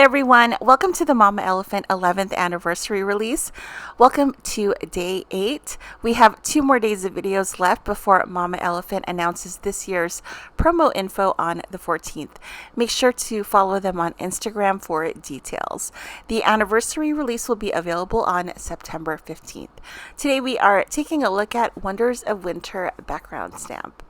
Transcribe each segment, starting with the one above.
everyone, welcome to the Mama Elephant 11th anniversary release. Welcome to day 8. We have 2 more days of videos left before Mama Elephant announces this year's promo info on the 14th. Make sure to follow them on Instagram for details. The anniversary release will be available on September 15th. Today we are taking a look at Wonders of Winter background stamp.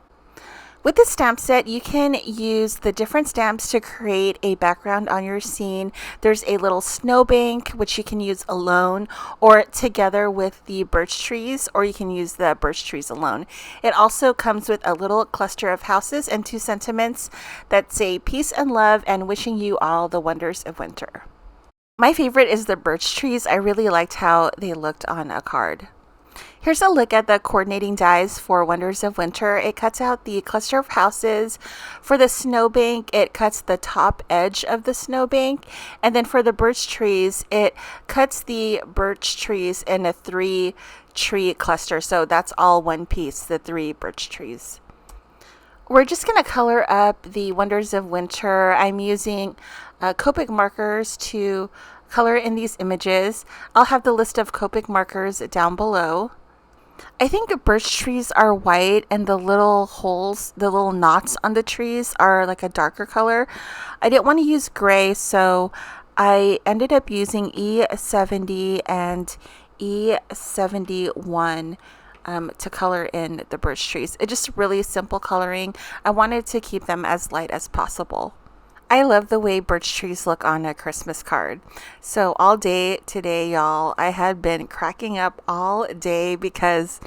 With this stamp set, you can use the different stamps to create a background on your scene. There's a little snowbank, which you can use alone or together with the birch trees, or you can use the birch trees alone. It also comes with a little cluster of houses and 2 sentiments that say peace and love and wishing you all the wonders of winter. My favorite is the birch trees. I really liked how they looked on a card. Here's a look at the coordinating dies for Wonders of Winter. It cuts out the cluster of houses. For the snowbank, it cuts the top edge of the snowbank. And then for the birch trees, it cuts the birch trees in a 3-tree cluster. So that's all one piece, the 3 birch trees. We're just going to color up the Wonders of Winter. I'm using Copic markers to color in these images. I'll have the list of Copic markers down below. I think birch trees are white and the little holes, the little knots on the trees are like a darker color. I didn't want to use gray, so I ended up using E70 and E71 to color in the birch trees. It's just really simple coloring. I wanted to keep them as light as possible. I love the way birch trees look on a Christmas card. So all day today, y'all, I had been cracking up all day because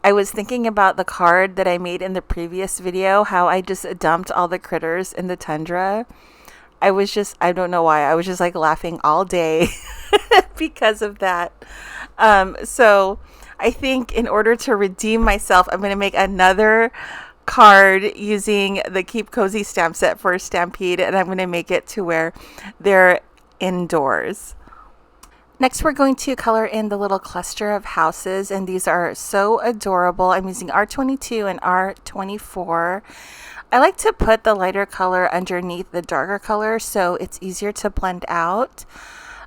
I was thinking about the card that I made in the previous video, how I just dumped all the critters in the tundra. I don't know why, I was just like laughing all day because of that. So I think in order to redeem myself, I'm going to make another card using the Keep Cozy stamp set for Stampede, and I'm going to make it to where they're indoors. Next, we're going to color in the little cluster of houses, and these are so adorable. I'm using R22 and R24. I like to put the lighter color underneath the darker color so it's easier to blend out.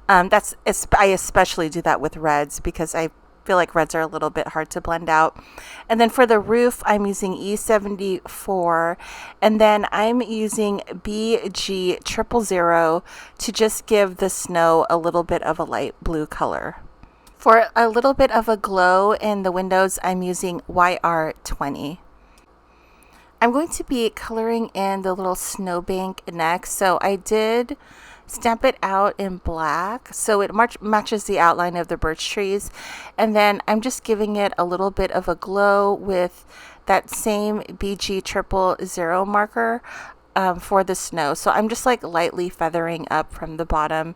I especially do that with reds because I feel like reds are a little bit hard to blend out. And then for the roof, I'm using E74, and then I'm using BG000 to just give the snow a little bit of a light blue color. For a little bit of a glow in the windows, I'm using YR20. I'm going to be coloring in the little snowbank next, so I did stamp it out in black so it matches the outline of the birch trees, and then I'm just giving it a little bit of a glow with that same BG000 marker for the snow. So I'm just like lightly feathering up from the bottom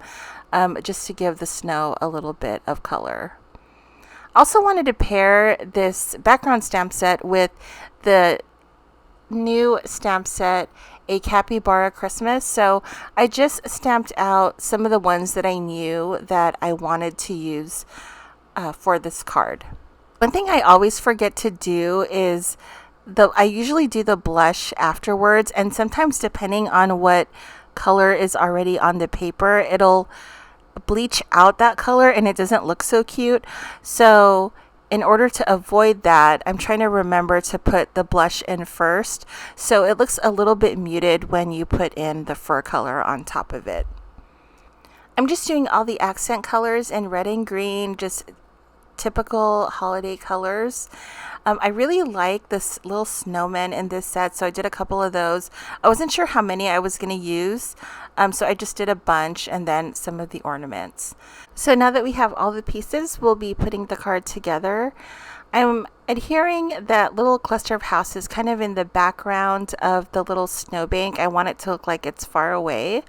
just to give the snow a little bit of color. Also wanted to pair this background stamp set with the new stamp set, a Capybara Christmas. So I just stamped out some of the ones that I knew that I wanted to use for this card. One thing I always forget to do is I usually do the blush afterwards, and sometimes depending on what color is already on the paper, it'll bleach out that color and it doesn't look so cute. So in order to avoid that, I'm trying to remember to put the blush in first, so it looks a little bit muted when you put in the fur color on top of it. I'm just doing all the accent colors in red and green, just typical holiday colors. I really like this little snowman in this set, so I did a couple of those. I wasn't sure how many I was going to use, so I just did a bunch and then some of the ornaments. So now that we have all the pieces, we'll be putting the card together. I'm adhering that little cluster of houses kind of in the background of the little snowbank. I want it to look like it's far away.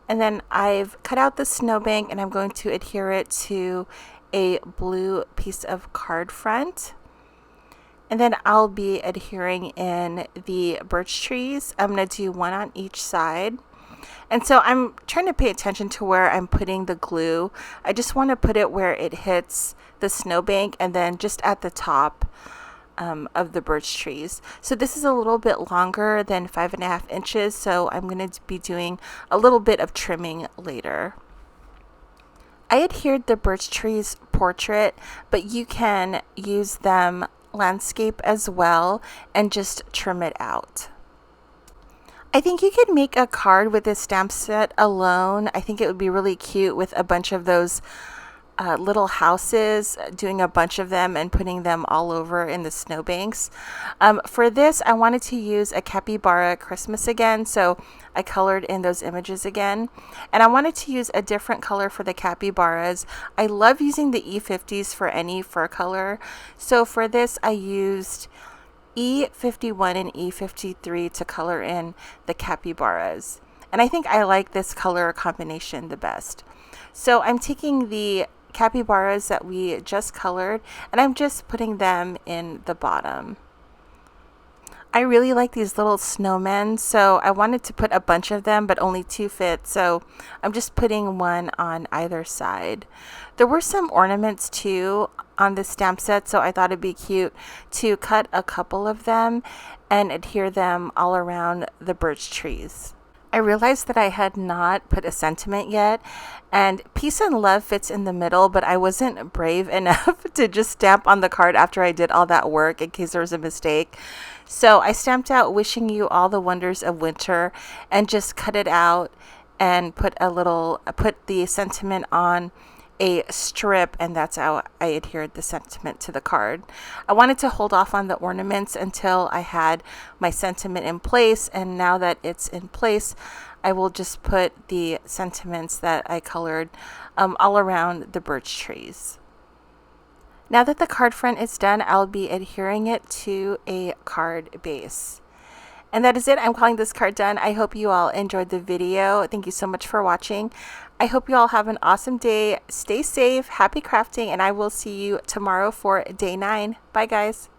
And then I've cut out the snowbank and I'm going to adhere it to a blue piece of card front. And then I'll be adhering in the birch trees. I'm going to do one on each side. And so I'm trying to pay attention to where I'm putting the glue. I just want to put it where it hits the snowbank and then just at the top of the birch trees. So this is a little bit longer than 5.5 inches, so I'm going to be doing a little bit of trimming later. I adhered the birch trees portrait, but you can use them landscape as well and just trim it out. I think you could make a card with this stamp set alone. I think it would be really cute with a bunch of those little houses, doing a bunch of them and putting them all over in the snowbanks. For this, I wanted to use a Capybara Christmas again, so I colored in those images again. And I wanted to use a different color for the capybaras. I love using the E50s for any fur color. So for this, I used E51 and E53 to color in the capybaras. And I think I like this color combination the best. So I'm taking the capybaras that we just colored and I'm just putting them in the bottom. I really like these little snowmen, so I wanted to put a bunch of them, but only 2 fit, so I'm just putting one on either side. There were some ornaments too on the stamp set, so I thought it'd be cute to cut a couple of them and adhere them all around the birch trees. I realized that I had not put a sentiment yet, and peace and love fits in the middle, but I wasn't brave enough to just stamp on the card after I did all that work in case there was a mistake. So I stamped out wishing you all the wonders of winter and just cut it out and put the sentiment on a strip, and that's how I adhered the sentiment to the card. I wanted to hold off on the ornaments until I had my sentiment in place, and now that it's in place, I will just put the sentiments that I colored all around the birch trees. Now that the card front is done, I'll be adhering it to a card base. And that is it. I'm calling this card done. I hope you all enjoyed the video. Thank you so much for watching. I hope you all have an awesome day. Stay safe, happy crafting, and I will see you tomorrow for day 9. Bye, guys.